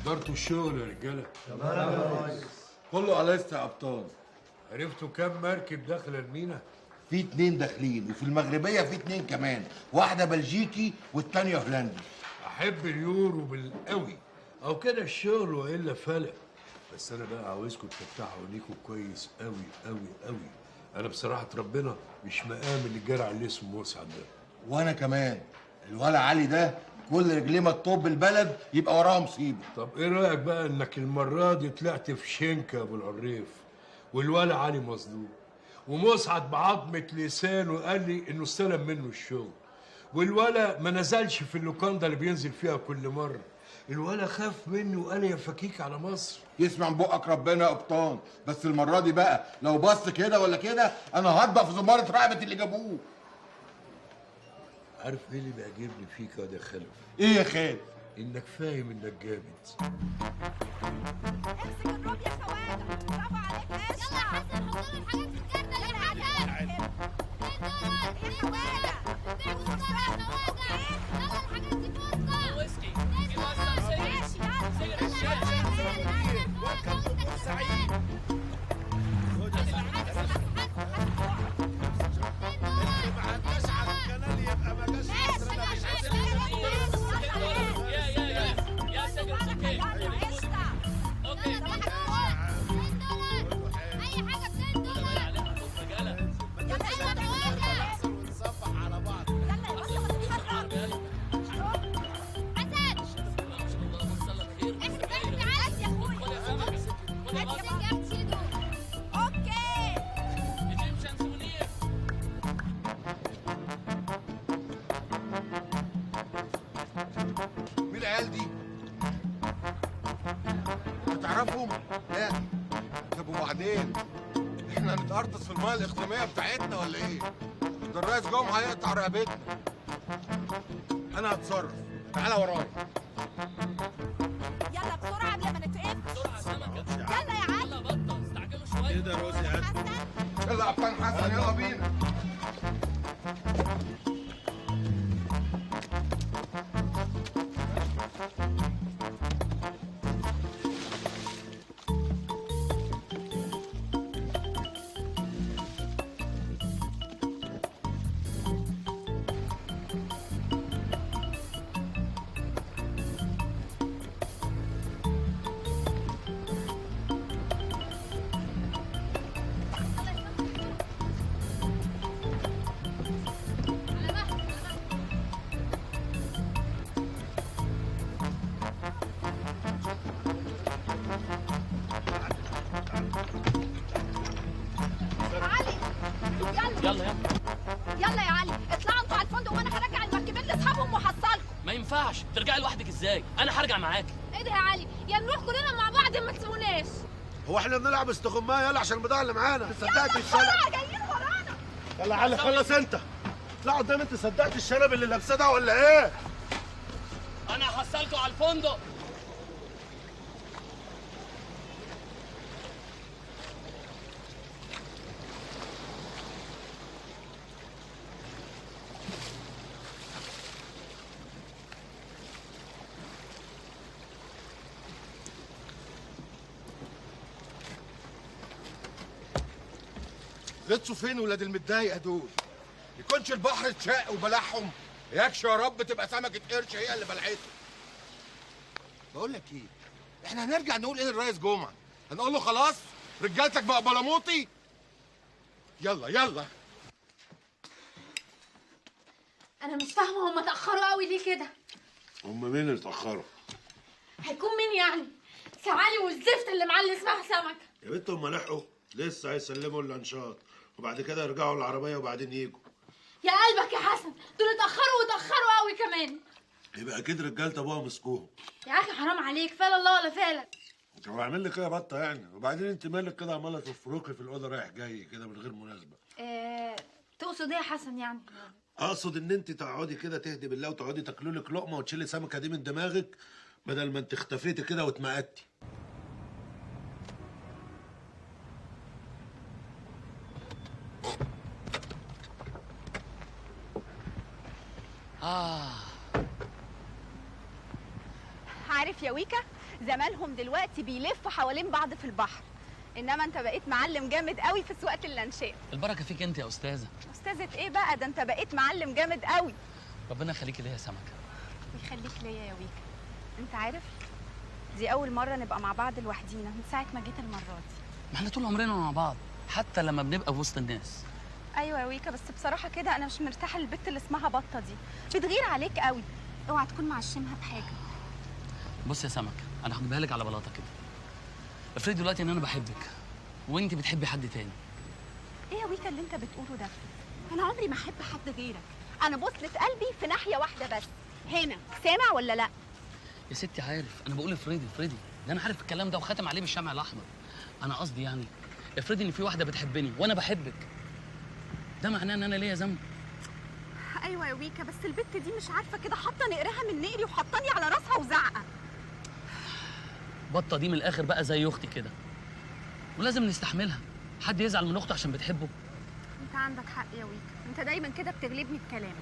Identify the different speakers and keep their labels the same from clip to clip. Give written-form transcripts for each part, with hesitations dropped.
Speaker 1: حضرتوا الشغل يا رجاله؟
Speaker 2: تمام يا ريس.
Speaker 3: كله على لسه يا ابطال.
Speaker 1: عرفتوا كام مركب داخله المينا؟
Speaker 3: في 2 داخلين، وفي المغربيه في 2 كمان، واحده بلجيكي والتانيه هولندي.
Speaker 1: احب اليورو بالقوي او كده الشغل والا فلق. بس انا بقى عاوزكم تفتحوا عينيكم كويس قوي قوي قوي. انا بصراحه ربنا مش مآمن الجرع اللي اسمه مسعد ده.
Speaker 3: وانا كمان الولا علي ده كل رجليه ما تطب البلد يبقى وراها مصيبه.
Speaker 1: طب ايه رايك بقى انك المره دي طلعت في شنكه يا ابو العريف، والولا علي مصدوق، ومسعد بعظمه لسانه قال لي انه استلم منه الشغل، والولا ما نزلش في اللوكاندا اللي بينزل فيها كل مره. الولا خاف مني وقال يا فكيك على مصر.
Speaker 3: يسمع من بقك ربنا يا قبطان، بس المره دي بقى لو بص كده ولا كده انا هطبق في زماره رقبه اللي جابوه.
Speaker 1: عارف ايه اللي بيعجبني فيك يا واد يا خلف؟
Speaker 3: ايه يا خال؟
Speaker 1: انك فاهم انك جامد.
Speaker 4: امسك الروب يا خواجه، برافو عليك. يلا يا حسن حط له الحاجات في الجردل يا حسن. يا خواجه يلا الحاجات دي فوزه.
Speaker 5: ويسكي جيب اصلا
Speaker 4: ماشي يلا.
Speaker 5: سعيد خد ما عداش على القناه يبقى ما جاش مصر. انا مش عايز يا سجل اوكي اوكي
Speaker 4: اي حاجه بتندم.
Speaker 5: ونصفح على بعض.
Speaker 3: مين العيال دي؟ تعرفهم؟ لا. طب وبعدين؟ احنا هنتقرطس في الميه الاقليميه بتاعتنا ولا ايه؟ ده الرئيس جمعه هيقطع رقبتنا. انا هتصرف، تعالى ورايا.
Speaker 4: يلا بسرعه قبل ما نتقفل.
Speaker 5: بسرعه السمكه.
Speaker 4: يلا يا علي.
Speaker 5: يلا بطل استعجلوا شويه
Speaker 2: كده روزي هات.
Speaker 4: حسن
Speaker 3: يلا يا ابطال حسن يلا بينا.
Speaker 4: علي يلا
Speaker 5: يلا
Speaker 4: يلا يا علي، اطلعوا انتوا على الفندق وانا هرجع المركبين لاصحابهم وحصلكم.
Speaker 5: ما ينفعش ترجعي لوحدك ازاي؟ انا هرجع معاكي.
Speaker 4: ايه ده يا علي؟ يا نروح كلنا مع بعض ما تسيبوناش.
Speaker 2: هو احنا بنلعب استغمايه؟ يلا عشان البضاعه اللي معانا. صدقت الشنب.
Speaker 4: بسرعه جايين ورانا.
Speaker 2: يلا علي خلص انت. اطلع قدام. انت صدقت الشنب اللي لابساه ده ولا ايه؟
Speaker 5: انا هحصلكوا على الفندق.
Speaker 3: غطسوا فين ولاد المتضايقه دول؟ يكونش البحر اتشق وبلعهم؟ ياكش يا رب تبقى سمكه قرش هي اللي بلعته. بقول لك ايه؟ احنا هنرجع نقول ايه للريس جمعه؟ هنقول له خلاص رجالتك بقى بلاموطي؟ يلا يلا.
Speaker 4: انا مش فاهمه هم اتاخروا قوي ليه كده؟
Speaker 2: هم مين اللي اتاخروا؟
Speaker 4: هيكون مين يعني؟ سعالي والزفت اللي معاه اللي اسمها سمكه.
Speaker 2: يا بنت هم لحقوا لسه هيسلموا اللانشات وبعد كده يرجعوا العربيه وبعدين يجوا.
Speaker 4: يا قلبك يا حسن، دول اتاخروا واتاخروا قوي كمان.
Speaker 2: يبقى اكيد رجاله ابوها مسكوهم.
Speaker 4: يا اخي حرام عليك، فلا الله ولا فالك.
Speaker 2: هو عامل لي كده بطه يعني؟ وبعدين انت مالك كده عماله تفركي في الاوضه رايح جاي كده من غير مناسبه؟
Speaker 4: تقصد ايه يا حسن يعني؟
Speaker 2: اقصد ان انت تقعدي كده تهدي بالله وتقعدي تاكلوا لك لقمه وتشيلي سمكه دي من دماغك بدل ما انت اختفيتي كده واتمقدتي.
Speaker 5: آه
Speaker 4: عارف يا ويكا،
Speaker 6: زمالهم دلوقتي بيلفوا حوالين بعض في البحر، انما انت بقيت معلم جامد قوي في سواقه اللانشات.
Speaker 7: البركه فيك انت يا استاذه.
Speaker 6: استاذه ايه بقى؟ ده انت بقيت معلم جامد قوي.
Speaker 7: ربنا يخليكي ليا يا سمكه.
Speaker 6: ويخليك ليا يا ويكا. انت عارف دي اول مره نبقى مع بعض لوحدينا من ساعه ما جيت المره دي.
Speaker 7: ما احنا طول عمرنا مع بعض حتى لما بنبقى في وسط الناس.
Speaker 6: ايوه يا ويكا، بس بصراحه كده انا مش مرتاحه للبت اللي اسمها بطه دي، بتغير عليك قوي. اوعى تكون معشمها بحاجه.
Speaker 7: بص يا سمكه، انا هجيبها لك على بلاطه كده. افرضي دلوقتي ان انا بحبك وانت بتحبي حد تاني.
Speaker 6: ايه يا ويكا اللي انت بتقوله ده؟ انا عمري ما احب حد غيرك. انا بوصلة قلبي في ناحيه واحده بس، هنا. سامع ولا لا؟
Speaker 7: يا ستي عارف، انا بقول افرضي ده انا عارف الكلام ده وخاتم عليه بالشمع الاحمر. انا قصدي يعني افرضي ان في واحده بتحبني وانا بحبك، ده معناه ان انا ليا ذنب.
Speaker 6: ايوه يا ويكا، بس البت دي مش عارفه كده حاطه نقرها من نقري وحطاني على راسها وزعقه.
Speaker 7: بطه دي من الاخر بقى زي اختي كده، ولازم نستحملها. حد يزعل من اخته عشان بتحبه؟
Speaker 6: انت عندك حق يا ويكا، انت دايما كده بتغلبني بكلامك.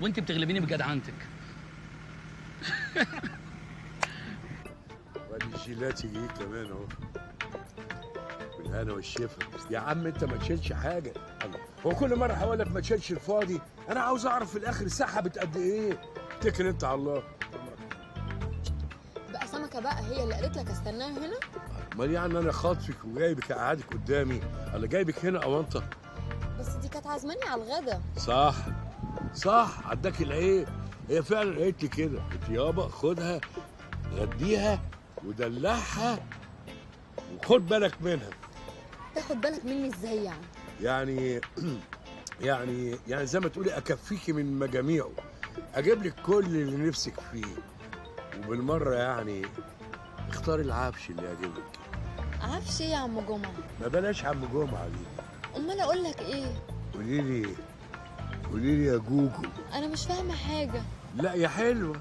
Speaker 7: وانت بتغلبيني بجدعنتك.
Speaker 1: وادي الجيلاتي جه كمان اهو، بالهنا والشفا. يا عم انت ما تشيلش حاجه. الله، هو كل مره هقول لك ما تشيلش الفاضي؟ انا عاوز اعرف في الاخر سحبت قد ايه. اتكل انت على الله.
Speaker 8: بقى سمكه بقى هي اللي قالت لك استناها هنا؟
Speaker 1: امال يعني انا خاطفك وجايبك اقعدك قدامي؟ انا جايبك هنا اونطه.
Speaker 8: بس دي كانت عازماني على الغدا.
Speaker 1: صح عداك العيب. هي فعلا قالت لي كده، قلت يابا خدها غديها ودلعها وخد بالك منها.
Speaker 8: تاخد بالك مني ازاي يعني؟
Speaker 1: يعني زي ما تقولي اكفيكي من مجاميعه، اجيب لك كل اللي نفسك فيه، وبالمره يعني اختاري العفش اللي يعجبك.
Speaker 8: عفش ايه يا عم جمعه؟
Speaker 1: ما بلاش عم جمعه دي.
Speaker 8: امال اقول لك ايه؟
Speaker 1: قولي لي يا جوجو.
Speaker 8: انا مش فاهمه حاجه.
Speaker 1: لا يا حلوه،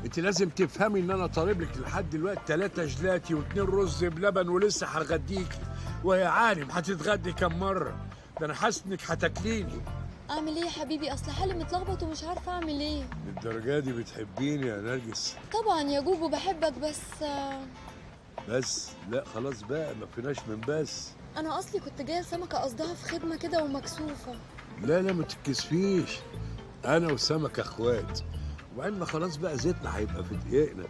Speaker 1: انت لازم تفهمي ان انا طالب لك لحد دلوقتي 3 جلاتي و2 رز بلبن ولسه هغديكي، ويا عالم هتتغدي كم مره؟ ده انا حاسس انك هتاكليني.
Speaker 8: اعمل ايه يا حبيبي؟ اصل حالي متلخبط ومش عارفه اعمل ايه.
Speaker 1: للدرجه دي بتحبيني يا نرجس؟
Speaker 8: طبعا يا جوجو بحبك،
Speaker 1: بس لا خلاص بقى، ما فيناش من بس.
Speaker 8: انا اصلي كنت جايه لسمكه قصدها في خدمه كده ومكسوفه.
Speaker 1: لا ما تتكسفيش، انا وسمكه اخوات، وبعدين خلاص بقى زيتنا هيبقى في دقيقنا.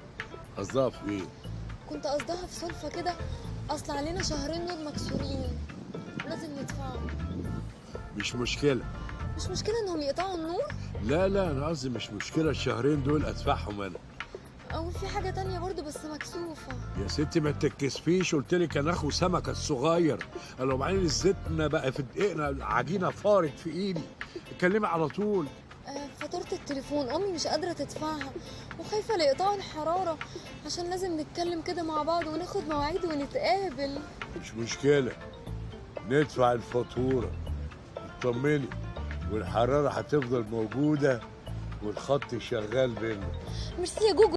Speaker 1: قصدها في ايه؟
Speaker 8: كنت قصدها في سلفه كده، اصل علينا شهرين نور مكسورين لازم ندفعهم.
Speaker 1: مش مشكله
Speaker 8: انهم يقطعوا النور؟
Speaker 1: لا انا قصدي مش مشكله، الشهرين دول ادفعهم انا.
Speaker 8: او في حاجه تانية برضو بس مكسوفه.
Speaker 1: يا ستي ما تتكسفيش، قلت لك انا اخو سمكه الصغير. انا وبعدين الزيتنا بقى في دقيقنا، العجينه فارت في ايدي. اتكلمي على طول.
Speaker 8: فاتوره التليفون امي مش قادره تدفعها وخايفه ليقطعوا الحراره، عشان لازم نتكلم كده مع بعض وناخد مواعيد ونتقابل.
Speaker 1: مش مشكله، ندفع الفاتوره، اطمني، والحراره هتفضل موجوده والخط شغال بينا.
Speaker 8: ميرسي يا جوجو.